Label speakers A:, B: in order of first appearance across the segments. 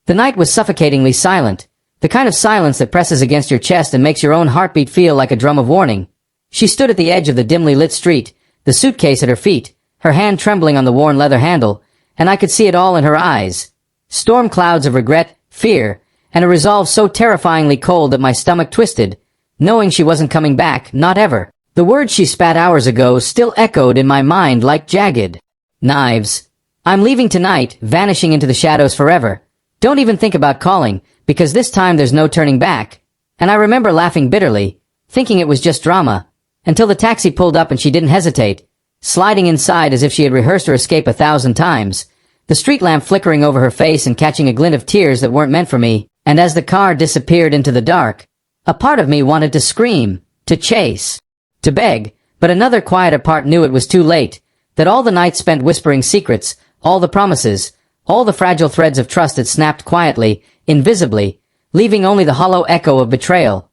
A: The night was suffocatingly silent, the kind of silence that presses against your chest and makes your own heartbeat feel like a drum of warning. She stood at the edge of the dimly lit street, the suitcase at her feet, her hand trembling on the worn leather handle, and I could see it all in her eyes. Storm clouds of regret, fear, and a resolve so terrifyingly cold that my stomach twisted, knowing she wasn't coming back, not ever. The words she spat hours ago still echoed in my mind like jagged knives. I'm leaving tonight, vanishing into the shadows forever. Don't even think about calling, because this time there's no turning back. And I remember laughing bitterly, thinking it was just drama, until the taxi pulled up and she didn't hesitate, sliding inside as if she had rehearsed her escape 1,000 times, the street lamp flickering over her face and catching a glint of tears that weren't meant for me. And as the car disappeared into the dark, a part of me wanted to scream, to chase, to beg, but another quieter part knew it was too late, that all the nights spent whispering secrets, all the promises, all the fragile threads of trust had snapped quietly, invisibly, leaving only the hollow echo of betrayal.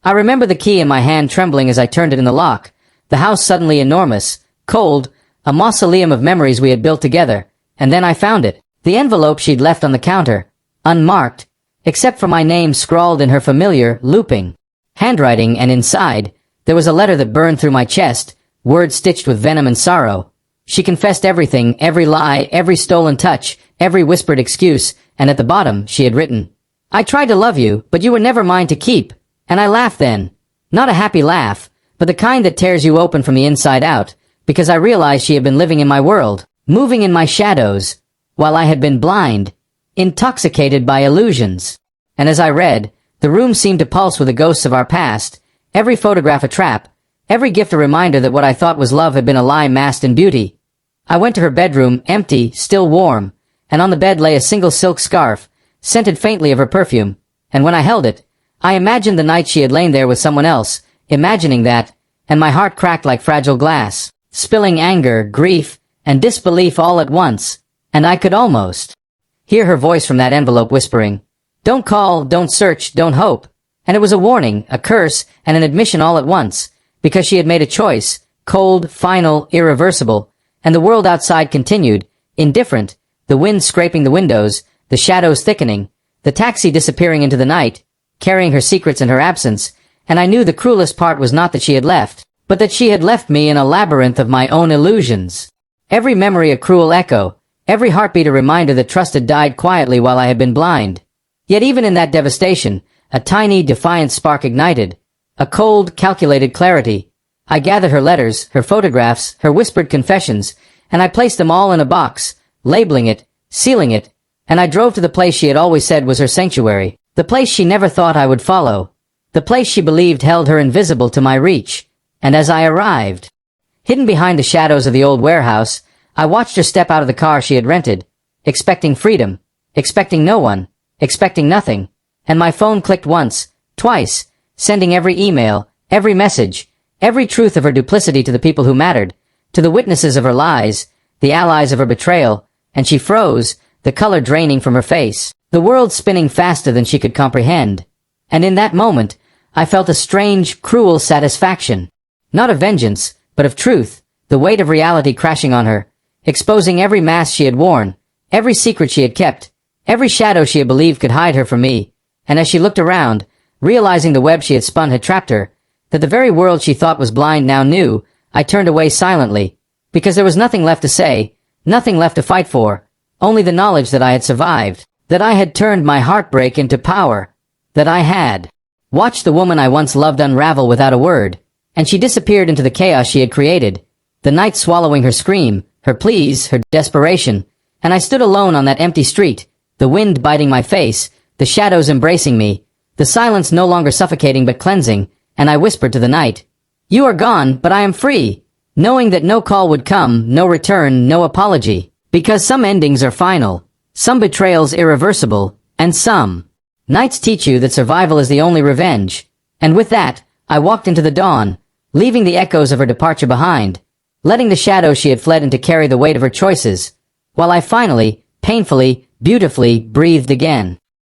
A: I remember the key in my hand trembling as I turned it in the lock, the house suddenly enormous, cold, a mausoleum of memories we had built together, and then I found it, the envelope she'd left on the counter, unmarked, except for my name scrawled in her familiar, looping handwriting, and inside, there was a letter that burned through my chest, words stitched with venom and sorrow. She confessed everything, every lie, every stolen touch, every whispered excuse, and at the bottom, she had written, I tried to love you, but you were never mine to keep. And I laughed then. Not a happy laugh, but the kind that tears you open from the inside out, because I realized she had been living in my world, moving in my shadows, while I had been blind, intoxicated by illusions. And as I read, the room seemed to pulse with the ghosts of our past, every photograph a trap, every gift a reminder that what I thought was love had been a lie masked in beauty. I went to her bedroom, empty, still warm, and on the bed lay a single silk scarf, scented faintly of her perfume, and when I held it, I imagined the night she had lain there with someone else, imagining that, and my heart cracked like fragile glass, spilling anger, grief, and disbelief all at once, and I could almost hear her voice from that envelope whispering, Don't call, don't search, don't hope. And it was a warning, a curse, and an admission all at once, because she had made a choice, cold, final, irreversible, and the world outside continued, indifferent, the wind scraping the windows, the shadows thickening, the taxi disappearing into the night, carrying her secrets in her absence, and I knew the cruelest part was not that she had left, but that she had left me in a labyrinth of my own illusions. Every memory a cruel echo, every heartbeat a reminder that trust had died quietly while I had been blind. Yet even in that devastation, a tiny, defiant spark ignited, a cold, calculated clarity. I gathered her letters, her photographs, her whispered confessions, and I placed them all in a box, labeling it, sealing it, and I drove to the place she had always said was her sanctuary, the place she never thought I would follow, the place she believed held her invisible to my reach. And as I arrived, hidden behind the shadows of the old warehouse, I watched her step out of the car she had rented, expecting freedom, expecting no one, expecting nothing, and my phone clicked once, twice, sending every email, every message, every truth of her duplicity to the people who mattered, to the witnesses of her lies, the allies of her betrayal, and she froze, the color draining from her face, the world spinning faster than she could comprehend. And in that moment, I felt a strange, cruel satisfaction. Not of vengeance, but of truth, the weight of reality crashing on her, exposing every mask she had worn, every secret she had kept, every shadow she had believed could hide her from me. And as she looked around, realizing the web she had spun had trapped her, that the very world she thought was blind now knew, I turned away silently, because there was nothing left to say, nothing left to fight for, only the knowledge that I had survived, that I had turned my heartbreak into power, that I had watched the woman I once loved unravel without a word, and she disappeared into the chaos she had created, the night swallowing her scream, her pleas, her desperation, and I stood alone on that empty street, the wind biting my face, the shadows embracing me, the silence no longer suffocating but cleansing, and I whispered to the night, You are gone, but I am free, knowing that no call would come, no return, no apology, because some endings are final, some betrayals irreversible, and some nights teach you that survival is the only revenge. And with that, I walked into the dawn, leaving the echoes of her departure behind, letting the shadows she had fled into carry the weight of her choices, while I finally, painfully, beautifully breathed again.